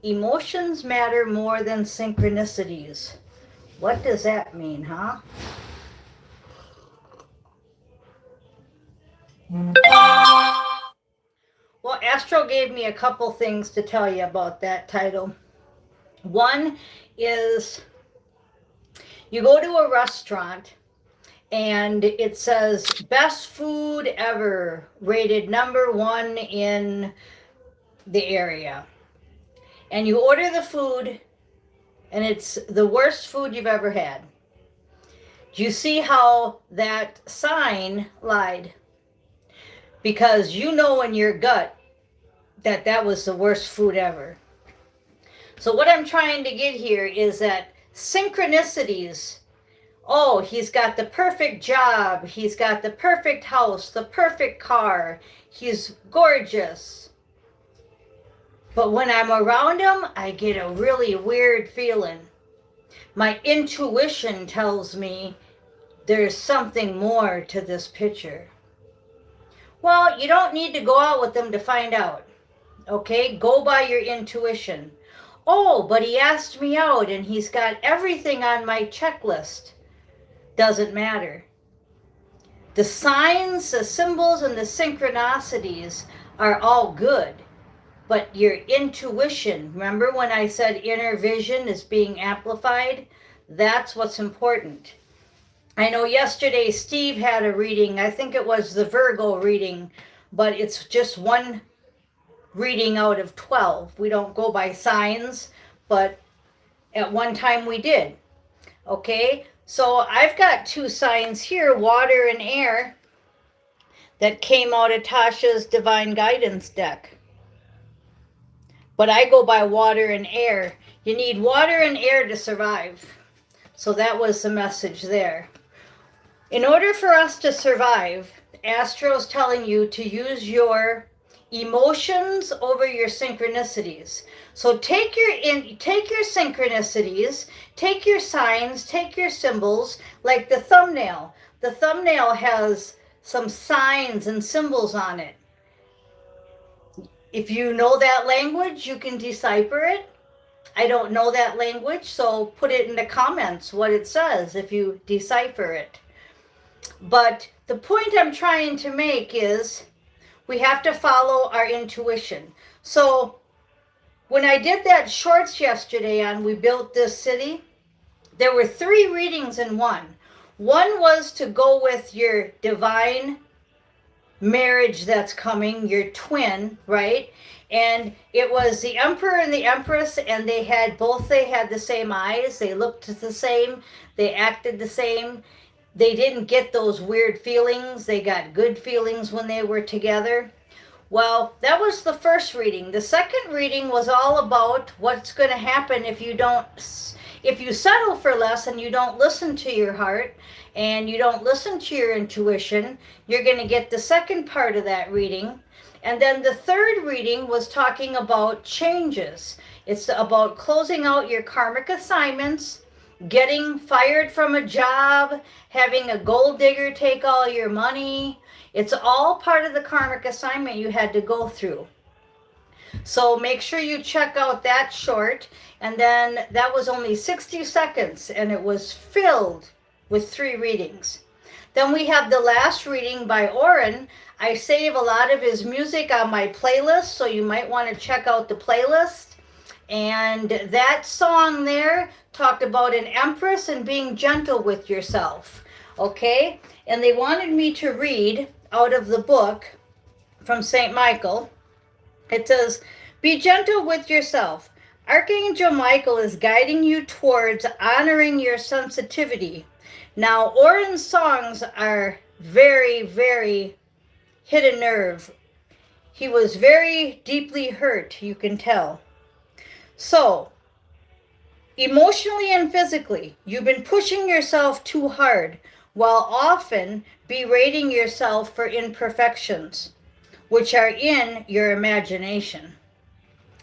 Emotions matter more than synchronicities. What does that mean, huh? Well, Astro gave me a couple things to tell you about that title. One is you go to a restaurant and it says best food ever, rated #1 in the area. And you order the food and it's the worst food you've ever had. Do you see how that sign lied? Because you know in your gut that that was the worst food ever. So what I'm trying to get here is that synchronicities, oh, he's got the perfect job, he's got the perfect house, the perfect car, he's gorgeous. But when I'm around him, I get a really weird feeling. My intuition tells me there's something more to this picture. Well, you don't need to go out with them to find out. Okay, go by your intuition. Oh, but he asked me out and he's got everything on my checklist. Doesn't matter. The signs, the symbols, and the synchronicities are all good. But your intuition, remember when I said inner vision is being amplified? That's what's important. I know yesterday Steve had a reading. I think it was the Virgo reading, but it's just one reading out of 12. We don't go by signs, but at one time we did. Okay, so I've got 2 signs here, water and air, that came out of Tasha's Divine Guidance deck. But I go by water and air. You need water and air to survive. So that was the message there. In order for us to survive, Astro's telling you to use your emotions over your synchronicities. So take your synchronicities, take your signs, take your symbols, like the thumbnail. The thumbnail has some signs and symbols on it. If you know that language, you can decipher it. I don't know that language, so put it in the comments what it says if you decipher it. But the point I'm trying to make is we have to follow our intuition. So when I did that shorts yesterday on We Built This City, there were 3 readings in one. One was to go with your divine marriage that's coming, your twin, right? And it was the Emperor and the Empress, and they had the same eyes, they looked the same, they acted the same. They didn't get those weird feelings. They got good feelings when they were together. Well, that was the first reading. The second reading was all about what's going to happen if you settle for less and you don't listen to your heart and you don't listen to your intuition. You're going to get the second part of that reading. And then the third reading was talking about changes. It's about closing out your karmic assignments, getting fired from a job, having a gold digger take all your money. It's all part of the karmic assignment you had to go through. So make sure you check out that short. And then that was only 60 seconds and it was filled with 3 readings. Then we have the last reading by Oren. I save a lot of his music on my playlist, so you might want to check out the playlist. And that song there talked about an empress and being gentle with yourself. Okay? And they wanted me to read out of the book from St. Michael. It says, "Be gentle with yourself. Archangel Michael is guiding you towards honoring your sensitivity." Now, Oren's songs are very, very hit a nerve. He was very deeply hurt, you can tell. So, emotionally and physically, you've been pushing yourself too hard while often berating yourself for imperfections, which are in your imagination.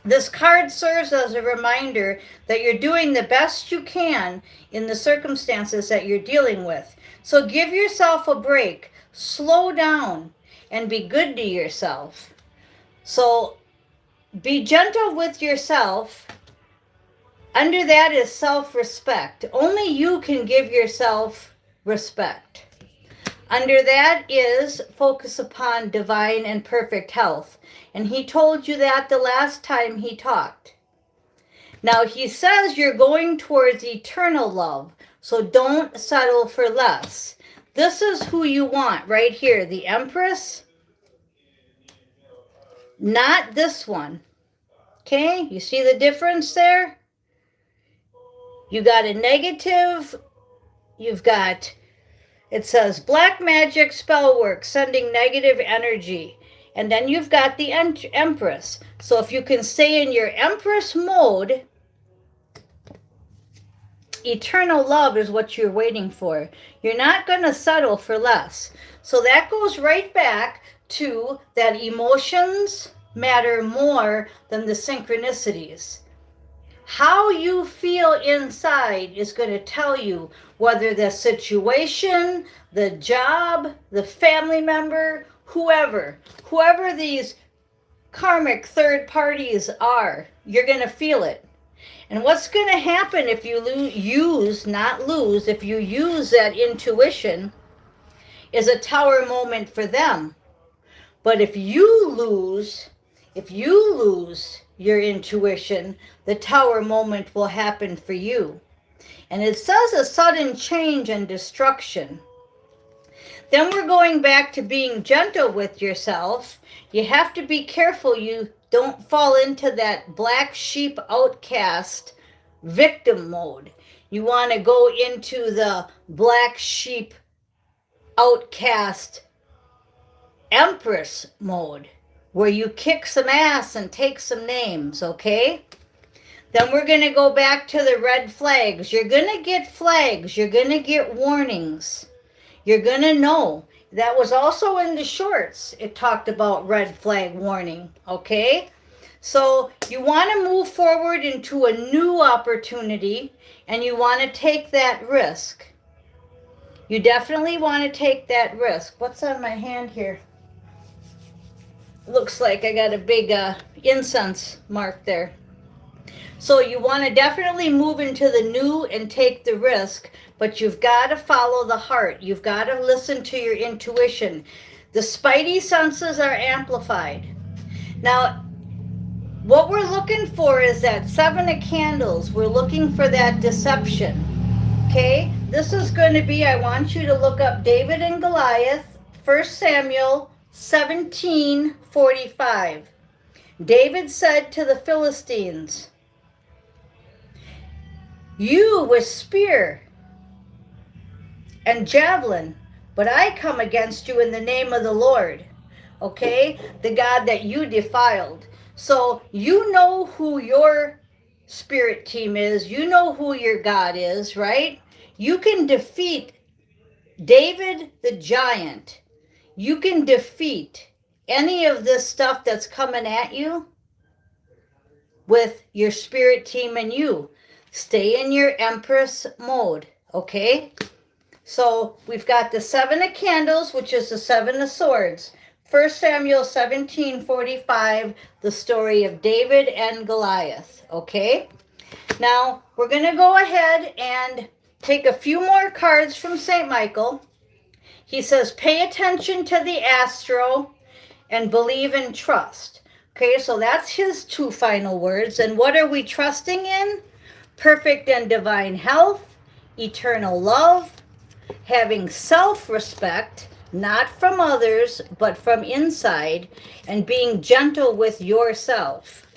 This card serves as a reminder that you're doing the best you can in the circumstances that you're dealing with. So give yourself a break, slow down, and be good to yourself. So be gentle with yourself. Under that is self-respect. Only you can give yourself respect. Under that is focus upon divine and perfect health. And he told you that the last time he talked. Now he says you're going towards eternal love. So don't settle for less. This is who you want right here. The Empress. Not this one. Okay? You see the difference there? You got a negative. You've got, it says black magic spell work, sending negative energy. And then you've got the Empress. So if you can stay in your Empress mode, eternal love is what you're waiting for. You're not going to settle for less. So that goes right back to that emotions matter more than the synchronicities. How you feel inside is going to tell you whether the situation, the job, the family member, whoever these karmic third parties are, you're going to feel it. And what's going to happen if you if you use that intuition is a tower moment for them. But if you lose your intuition, the tower moment will happen for you. And it says a sudden change and destruction. Then we're going back to being gentle with yourself. You have to be careful you don't fall into that black sheep outcast victim mode. You want to go into the black sheep outcast Empress mode, where you kick some ass and take some names, okay? Then we're going to go back to the red flags. You're going to get flags. You're going to get warnings. You're going to know. That was also in the shorts. It talked about red flag warning, okay? So you want to move forward into a new opportunity, and you want to take that risk. You definitely want to take that risk. What's on my hand here? Looks like I got a big incense mark there. So you want to definitely move into the new and take the risk, but you've got to follow the heart. You've got to listen to your intuition. The spidey senses are amplified. Now, what we're looking for is that 7 of candles. We're looking for that deception. Okay? This is going to be, I want you to look up David and Goliath, 1 Samuel 17:45. David said to the Philistines, "You with spear and javelin, but I come against you in the name of the Lord." Okay? The God that you defiled. So you know who your spirit team is. You know who your God is, right? You can defeat David the giant. You can defeat any of this stuff that's coming at you with your spirit team and you. Stay in your Empress mode, okay? So we've got the 7 of candles, which is the 7 of swords. 1 Samuel 17:45, the story of David and Goliath, okay? Now, we're going to go ahead and take a few more cards from St. Michael. He says, pay attention to the astro and believe and trust. Okay, so that's his 2 final words. And what are we trusting in? Perfect and divine health, eternal love, having self-respect, not from others, but from inside, and being gentle with yourself.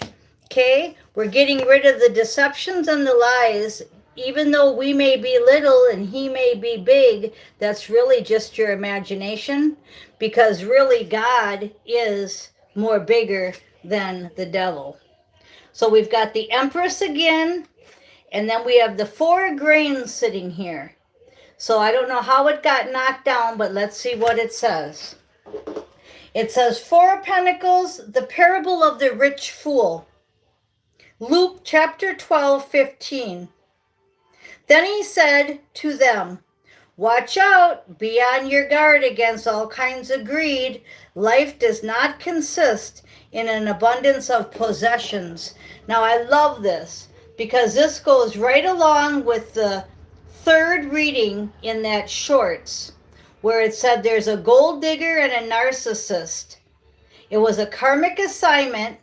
Okay, we're getting rid of the deceptions and the lies. Even though we may be little and he may be big, that's really just your imagination, because really God is more bigger than the devil. So we've got the Empress again, and then we have the 4 grains sitting here. So I don't know how it got knocked down, but let's see what it says. It says 4 of Pentacles, the parable of the rich fool. Luke chapter 12:15. Then he said to them, Watch out, be on your guard against all kinds of greed. Life does not consist in an abundance of possessions. Now, I love this because this goes right along with the third reading in that shorts where it said there's a gold digger and a narcissist. It was a karmic assignment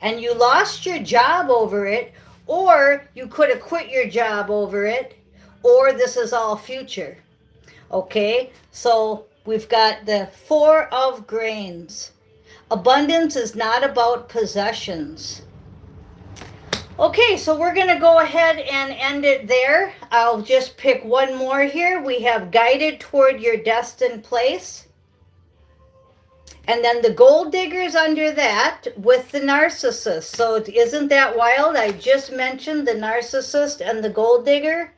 and you lost your job over it, or you could have quit your job over it, or this is all future. Okay, so we've got the Four of Grains. Abundance is not about possessions. Okay, so we're going to go ahead and end it there. I'll just pick one more here. We have guided toward your destined place. And then the gold diggers under that with the narcissist. So isn't that wild? I just mentioned the narcissist and the gold digger.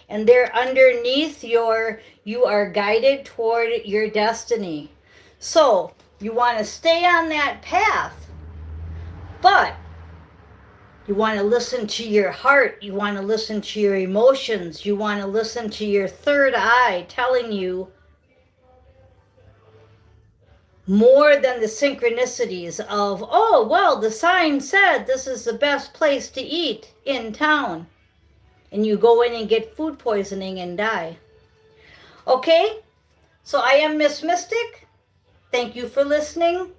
And they're underneath you are guided toward your destiny. So you want to stay on that path. But you want to listen to your heart. You want to listen to your emotions. You want to listen to your third eye telling you more than the synchronicities of, oh, well, the sign said this is the best place to eat in town. And you go in and get food poisoning and die. Okay, so I am Miss Mystic. Thank you for listening.